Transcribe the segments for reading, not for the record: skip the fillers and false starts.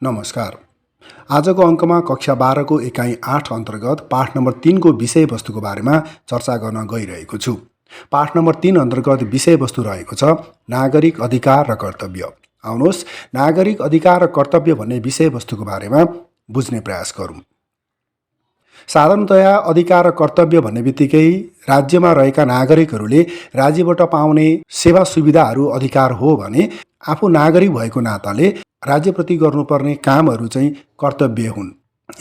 नमस्कार। आजको अङ्कमा कक्षा 12 को एकाइ 8 अन्तर्गत पाठ नम्बर 3 को विषयवस्तुको बारेमा चर्चा गर्न गइरहेको छु। पाठ नम्बर 3 अन्तर्गत विषयवस्तु रहेको छ नागरिक अधिकार र कर्तव्य। आउनुहोस् नागरिक अधिकार र कर्तव्य भन्ने विषयवस्तुको बारेमा बुझ्ने प्रयास गरौँ। साधारणतया अधिकार र कर्तव्य भन्ने बित्तिकै राज्यमा रहेका नागरिकहरूले राज्यबाट पाउने सेवा सुविधाहरू अधिकार हो भने आफू नागरिक भएको नाताले राज्यप्रति गर्नुपर्ने कामहरू चाहिँ कर्तव्य हुन्।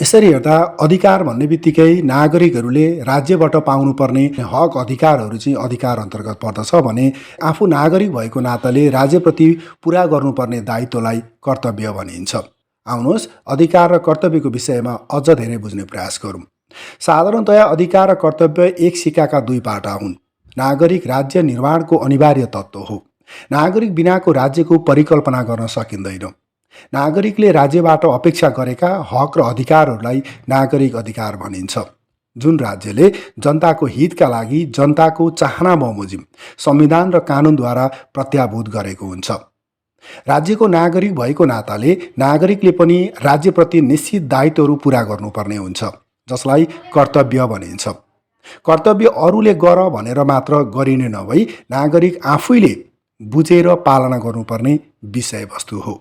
यसरी हेर्दा अधिकार भन्ने बित्तिकै नागरिकहरूले राज्यबाट पाउनुपर्ने हक अधिकारहरू चाहिँ अधिकार अन्तर्गत पर्दछ भने आफू नागरिक भएको नाताले राज्यप्रति पुरा गर्नुपर्ने दायित्वलाई कर्तव्य भनिन्छ। आउनुहोस् अधिकार र कर्तव्यको विषयमा अझ धेरै बुझ्ने प्रयास गरौँ। साधारणतया अधिकार र कर्तव्य एक सिक्काका दुई पाटा हुन्। नागरिक राज्य निर्माणको अनिवार्य तत्त्व हो। नागरिक बिनाको राज्यको परिकल्पना गर्न सकिँदैन। नागरिकले राज्यबाट अपेक्षा गरेका हक र अधिकारहरूलाई नागरिक अधिकार भनिन्छ। जुन राज्यले जनताको हितका लागि जनताको चाहना बमोजिम संविधान र कानुनद्वारा प्रत्याभूत गरेको हुन्छ। राज्यको नागरिक भएको नाताले नागरिकले पनि राज्यप्रति निश्चित दायित्वहरू पुरा गर्नुपर्ने हुन्छ, जसलाई कर्तव्य भनिन्छ। कर्तव्य अरूले गर भनेर मात्र गरिने नभई नागरिक आफैले बुझेर पालना गर्नुपर्ने विषयवस्तु हो।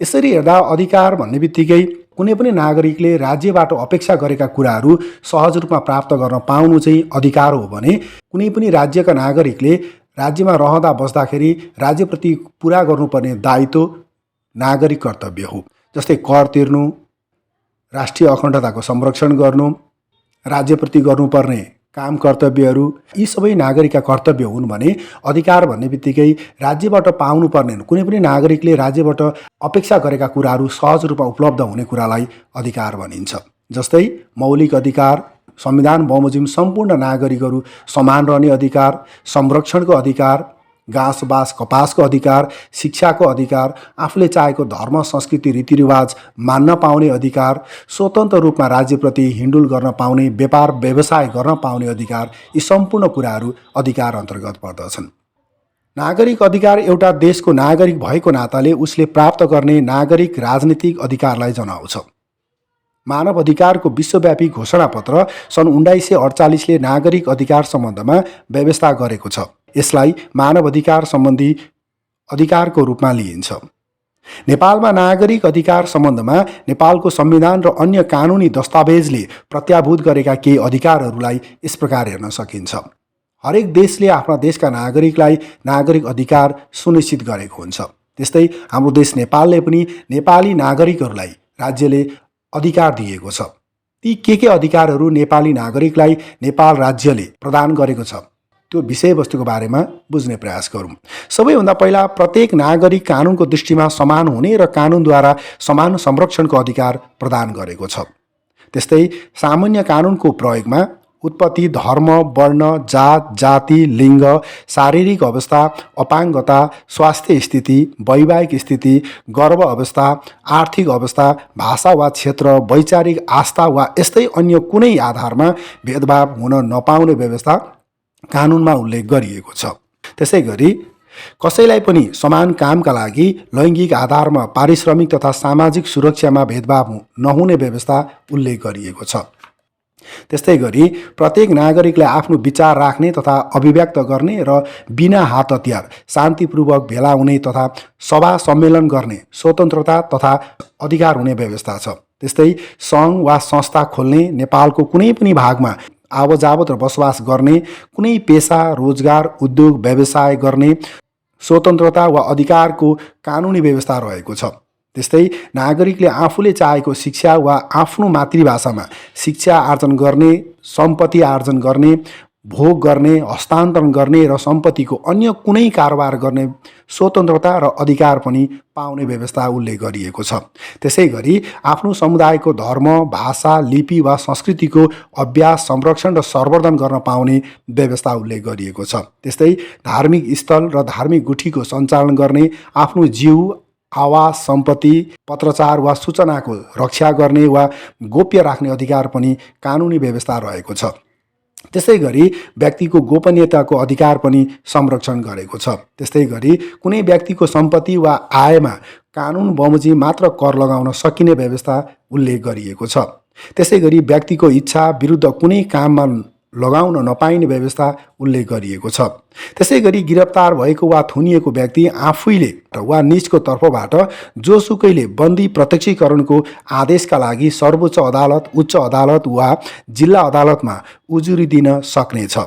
यसरी हेर्दा अधिकार भन्ने बित्तिकै कुनै पनि नागरिकले राज्यबाट अपेक्षा गरेका कुराहरू सहज रूपमा प्राप्त गर्न पाउनु चाहिँ अधिकार हो भने कुनै पनि राज्यका नागरिकले राज्यमा रहँदा बस्दाखेरि राज्यप्रति पुरा गर्नुपर्ने दायित्व नागरिक कर्तव्य हो। जस्तै कर तिर्नु, राष्ट्रिय अखण्डताको संरक्षण गर्नु, राज्यप्रति गर्नुपर्ने काम कर्तव्यहरू यी सबै नागरिकका कर्तव्य हुन् भने अधिकार भन्ने बित्तिकै राज्यबाट पाउनुपर्ने कुनै पनि नागरिकले राज्यबाट अपेक्षा गरेका कुराहरू सहज रूपमा उपलब्ध हुने कुरालाई अधिकार भनिन्छ। जस्तै मौलिक अधिकार, संविधान बमोजिम सम्पूर्ण नागरिकहरू समान रहने अधिकार, संरक्षणको अधिकार, घाँस बाँस कपासको अधिकार, शिक्षाको अधिकार, आफूले चाहेको धर्म संस्कृति रीतिरिवाज मान्न पाउने अधिकार, स्वतन्त्र रूपमा राज्यप्रति हिँडुल गर्न पाउने, व्यापार व्यवसाय गर्न पाउने अधिकार, यी सम्पूर्ण कुराहरू अधिकार अन्तर्गत पर्दछन्। नागरिक अधिकार एउटा देशको नागरिक भएको नाताले उसले प्राप्त गर्ने नागरिक राजनीतिक अधिकारलाई जनाउँछ। मानव अधिकारको विश्वव्यापी घोषणापत्र सन् 1948ले नागरिक अधिकार सम्बन्धमा व्यवस्था गरेको छ। यसलाई मानव अधिकार सम्बन्धी अधिकारको रूपमा लिइन्छ। नेपालमा नागरिक अधिकार सम्बन्धमा नेपालको संविधान र अन्य कानुनी दस्तावेजले प्रत्याभूत गरेका केही अधिकारहरूलाई यस प्रकार हेर्न सकिन्छ। हरेक देशले आफ्ना देशका नागरिकलाई नागरिक अधिकार सुनिश्चित गरेको हुन्छ। त्यस्तै हाम्रो देश नेपालले पनि नेपाली नागरिकहरूलाई राज्यले अधिकार दिएको छ। ती के अधिकारहरू नेपाली नागरिकलाई नेपाल राज्यले प्रदान गरेको छ त्यो विषयवस्तुको बारेमा बुझ्ने प्रयास गरौँ। सबैभन्दा पहिला प्रत्येक नागरिक कानुनको दृष्टिमा समान हुने र कानुनद्वारा समान संरक्षणको अधिकार प्रदान गरेको छ। त्यस्तै सामान्य कानुनको प्रयोगमा उत्पत्ति, धर्म, वर्ण, जात, जाति, लिङ्ग, शारीरिक अवस्था, अपाङ्गता, स्वास्थ्य स्थिति, वैवाहिक स्थिति, गर्भ अवस्था, आर्थिक अवस्था, भाषा वा क्षेत्र, वैचारिक आस्था वा यस्तै अन्य कुनै आधारमा भेदभाव हुन नपाउने व्यवस्था कानुनमा उल्लेख गरिएको छ। त्यसै गरी कसैलाई पनि समान कामका लागि लैङ्गिक आधारमा पारिश्रमिक तथा सामाजिक सुरक्षामा भेदभाव नहुने व्यवस्था उल्लेख गरिएको छ। त्यस्तै गरी प्रत्येक नागरिकले आफ्नो विचार राख्ने तथा अभिव्यक्त गर्ने र बिना हात हतियार शान्तिपूर्वक भेला हुने तथा सभा सम्मेलन गर्ने स्वतन्त्रता तथा अधिकार हुने व्यवस्था छ। त्यस्तै सङ्घ वा संस्था खोल्ने, नेपालको कुनै पनि भागमा आवजावत र बसोबास गर्ने, कुनै पेसा, रोजगार, उद्योग, व्यवसाय गर्ने स्वतन्त्रता वा अधिकारको कानुनी व्यवस्था रहेको छ। त्यस्तै नागरिकले आफूले चाहेको शिक्षा वा आफ्नो मातृभाषामा शिक्षा आर्जन गर्ने, सम्पत्ति आर्जन गर्ने, भोग गर्ने, हस्तान्तरण गर्ने र सम्पत्तिको अन्य कुनै कारोबार गर्ने स्वतन्त्रता र अधिकार पनि पाउने व्यवस्था उल्लेख गरिएको छ। त्यसै गरी आफ्नो समुदायको धर्म, भाषा, लिपि वा संस्कृतिको अभ्यास, संरक्षण र संवर्धन गर्न पाउने व्यवस्था उल्लेख गरिएको छ। त्यस्तै धार्मिक स्थल र धार्मिक गुठीको सञ्चालन गर्ने, आफ्नो जीव, आवास, सम्पत्ति, पत्रचार वा सूचनाको रक्षा गर्ने वा गोप्य राख्ने अधिकार पनि कानुनी व्यवस्था रहेको छ। त्यसै गरी व्यक्तिको गोपनीयताको अधिकार पनि संरक्षण गरेको छ। त्यस्तै गरी कुनै व्यक्तिको सम्पत्ति वा आयमा कानुन बमोजिम मात्र कर लगाउन सकिने व्यवस्था उल्लेख गरिएको छ। त्यसै गरी व्यक्तिको इच्छा विरुद्ध कुनै काममा लगाउन नपाइने व्यवस्था उल्लेख गरिएको छ। त्यसै गरी गिरफ्तार भएको वा थुनिएको व्यक्ति आफैले वा निजको तर्फबाट जोसुकैले बन्दी प्रत्यक्षीकरणको आदेशका लागि सर्वोच्च अदालत, उच्च अदालत वा जिल्ला अदालतमा उजुरी दिन सक्नेछ।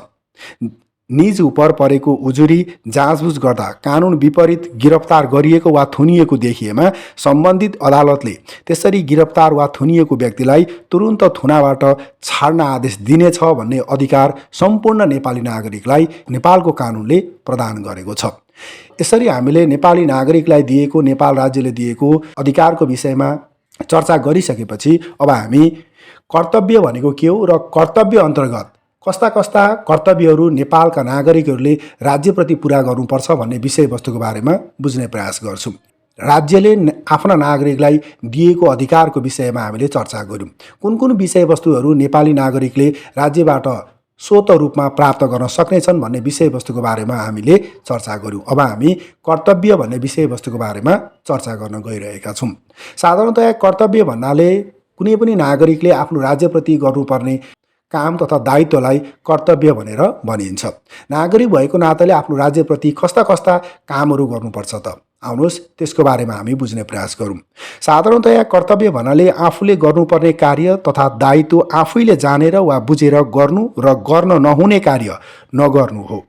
निज उपर परेको उजुरी जाँचबुझ गर्दा कानुन विपरीत गिरफ्तार गरिएको वा थुनिएको देखिएमा सम्बन्धित अदालतले त्यसरी गिरफ्तार वा थुनिएको व्यक्तिलाई तुरुन्त थुनाबाट छाड्न आदेश दिनेछ भन्ने अधिकार सम्पूर्ण नेपाली नागरिकलाई नेपालको कानुनले प्रदान गरेको छ। यसरी हामीले नेपाली नागरिकलाई दिएको, नेपाल राज्यले दिएको अधिकारको विषयमा चर्चा गरिसकेपछि अब हामी कर्तव्य भनेको के हो र कर्तव्य अन्तर्गत कस्ता कस्ता कर्तव्यहरू नेपालका नागरिकहरूले राज्यप्रति पुरा गर्नुपर्छ भन्ने विषयवस्तुको बारेमा बुझ्ने प्रयास गर्छौँ। राज्यले आफ्ना नागरिकलाई दिएको अधिकारको विषयमा हामीले चर्चा गऱ्यौँ। कुन कुन विषयवस्तुहरू नेपाली नागरिकले राज्यबाट स्वत रूपमा प्राप्त गर्न सक्नेछन् भन्ने विषयवस्तुको बारेमा हामीले चर्चा गऱ्यौँ। अब हामी कर्तव्य भन्ने विषयवस्तुको बारेमा चर्चा गर्न गइरहेका छौँ। साधारणतया कर्तव्य भन्नाले कुनै पनि नागरिकले आफ्नो राज्यप्रति गर्नुपर्ने काम तथा दायित्वलाई कर्तव्य भनेर भनिन्छ। नागरिक भएको नाताले आफ्नो राज्यप्रति कस्ता कस्ता कामहरू गर्नुपर्छ त आउनुहोस् त्यसको बारेमा हामी बुझ्ने प्रयास गरौँ। साधारणतया कर्तव्य भन्नाले आफूले गर्नुपर्ने कार्य तथा दायित्व आफैले जानेर वा बुझेर गर्नु र गर्न नहुने कार्य नगर्नु हो।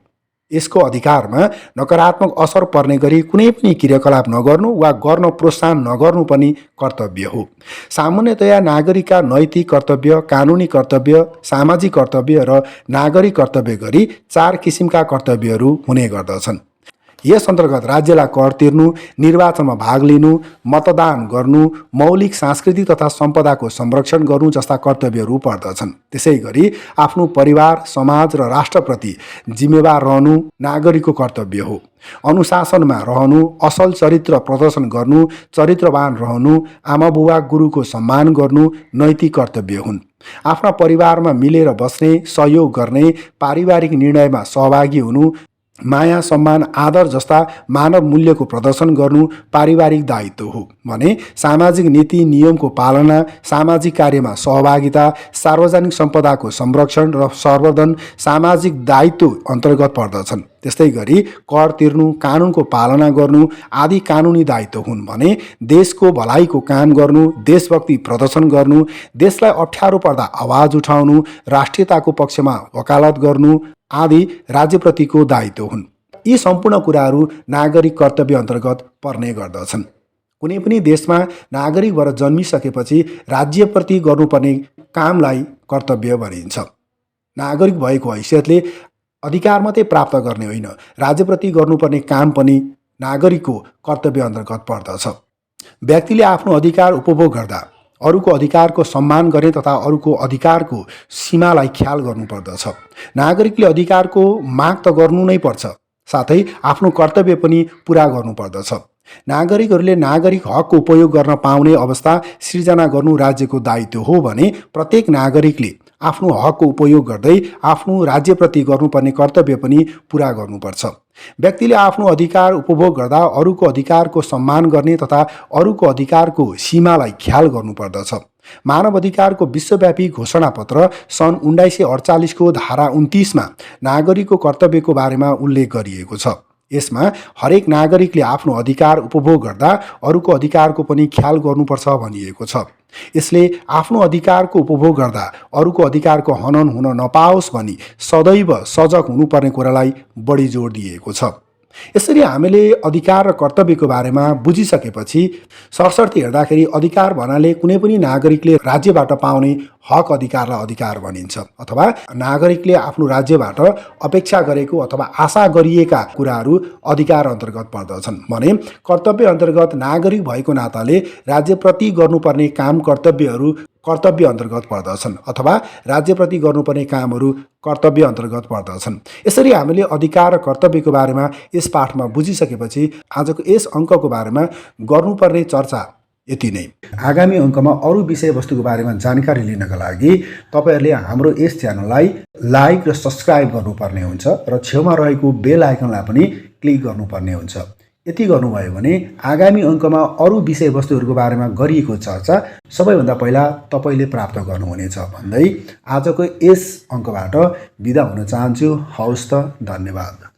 यसको अधिकारमा नकारात्मक असर पर्ने गरी कुनै पनि क्रियाकलाप नगर्नु वा गर्न प्रोत्साहन नगर्नु पनि कर्तव्य हो। सामान्यतया नागरिकका नैतिक कर्तव्य, कानुनी कर्तव्य, सामाजिक कर्तव्य र नागरिक कर्तव्य गरी 4 किसिमका कर्तव्यहरू हुने गर्दछन्। यस अन्तर्गत राज्यलाई कर तिर्नु, निर्वाचनमा भाग लिनु, मतदान गर्नु, मौलिक सांस्कृतिक तथा सम्पदाको संरक्षण गर्नु जस्ता कर्तव्यहरू पर्दछन्। त्यसै गरी आफ्नो परिवार, समाज र राष्ट्रप्रति जिम्मेवार रहनु नागरिकको कर्तव्य हो। अनुशासनमा रहनु, असल चरित्र प्रदर्शन गर्नु, चरित्रवान रहनु, आमाबुवा गुरुको सम्मान गर्नु नैतिक कर्तव्य हुन्। आफ्ना परिवारमा मिलेर बस्ने, सहयोग गर्ने, पारिवारिक निर्णयमा सहभागी हुनु, माया, सम्मान, आदर जस्ता मानव मूल्यको प्रदर्शन गर्नु पारिवारिक दायित्व हो भने सामाजिक नीति नियमको पालना, सामाजिक कार्यमा सहभागिता, सार्वजनिक सम्पदाको संरक्षण र संवर्धन सामाजिक दायित्व अन्तर्गत पर्दछन्। त्यस्तै गरी कर तिर्नु, कानुनको पालना गर्नु आदि कानुनी दायित्व हुन् भने देशको भलाइको काम गर्नु, देशभक्ति प्रदर्शन गर्नु, देशलाई अप्ठ्यारो पर्दा आवाज उठाउनु, राष्ट्रियताको पक्षमा वकालत गर्नु आदि राज्यप्रतिको दायित्व हुन्। यी सम्पूर्ण कुराहरू नागरिक कर्तव्य अन्तर्गत पर्ने गर्दछन्। कुनै पनि देशमा नागरिक भएर जन्मिसकेपछि राज्यप्रति गर्नुपर्ने कामलाई कर्तव्य भनिन्छ। नागरिक भएको हैसियतले अधिकार मात्रै प्राप्त गर्ने होइन, राज्यप्रति गर्नुपर्ने काम पनि नागरिकको कर्तव्य अन्तर्गत पर्दछ। व्यक्तिले आफ्नो अधिकार उपभोग गर्दा अरूको अधिकारको सम्मान गर्ने तथा अरूको अधिकारको सीमालाई ख्याल गर्नुपर्दछ। नागरिकले अधिकारको माग त गर्नु नै पर्छ, साथै आफ्नो कर्तव्य पनि पुरा गर्नुपर्दछ। नागरिकहरूले नागरिक हकको उपयोग गर्न पाउने अवस्था सिर्जना गर्नु राज्यको दायित्व हो भने प्रत्येक नागरिकले आफ्नो हकको उपयोग गर्दै आफ्नो राज्यप्रति गर्नुपर्ने कर्तव्य पनि पुरा गर्नुपर्छ। व्यक्तिले आफ्नो अधिकार उपभोग गर्दा अरूको अधिकारको सम्मान गर्ने तथा अरूको अधिकारको सीमालाई ख्याल गर्नुपर्दछ। मानव अधिकारको विश्वव्यापी घोषणापत्र सन् 1948 को धारा 29 मा नागरिकको कर्तव्यको बारेमा उल्लेख गरिएको छ। यसमा हरेक नागरिकले आफ्नो अधिकार उपभोग गर्दा अरूको अधिकारको पनि ख्याल गर्नुपर्छ भनिएको छ। यसले आफ्नो अधिकारको उपभोग गर्दा अरूको अधिकारको हनन हुन नपाओस् भनी सदैव सजग हुनुपर्ने कुरालाई बढी जोड दिएको छ। यसरी हामीले अधिकार र कर्तव्यको बारेमा बुझिसकेपछि सरसर्ती हेर्दाखेरि अधिकार भन्नाले कुनै पनि नागरिकले राज्यबाट पाउने हक अधिकारलाई अधिकार भनिन्छ, अथवा नागरिकले आफ्नो राज्यबाट अपेक्षा गरेको अथवा आशा गरिएका कुराहरू अधिकार अन्तर्गत पर्दछन् भने कर्तव्य अन्तर्गत नागरिक भएको नाताले राज्यप्रति गर्नुपर्ने काम कर्तव्यहरू कर्तव्य अन्तर्गत पर्दछन् अथवा राज्यप्रति गर्नुपर्ने कामहरू कर्तव्य अन्तर्गत पर्दछन्। यसरी हामीले अधिकार र कर्तव्यको बारेमा यस पाठमा बुझिसकेपछि आजको यस अङ्कको बारेमा गर्नुपर्ने चर्चा यति नै। आगामी अङ्कमा अरू विषयवस्तुको बारेमा जानकारी लिनका लागि तपाईहरूले हाम्रो यस च्यानललाई लाइक र सब्सक्राइब गर्नुपर्ने हुन्छ र छेउमा रहेको बेल आइकनलाई पनि क्लिक गर्नुपर्ने हुन्छ। यति गर्नुभयो भने आगामी अङ्कमा अरू विषयवस्तुहरूको बारेमा गरिएको चर्चा सबैभन्दा पहिला तपाईँले प्राप्त गर्नुहुनेछ भन्दै आजको यस अङ्कबाट बिदा हुन चाहन्छु। हवस् त, धन्यवाद।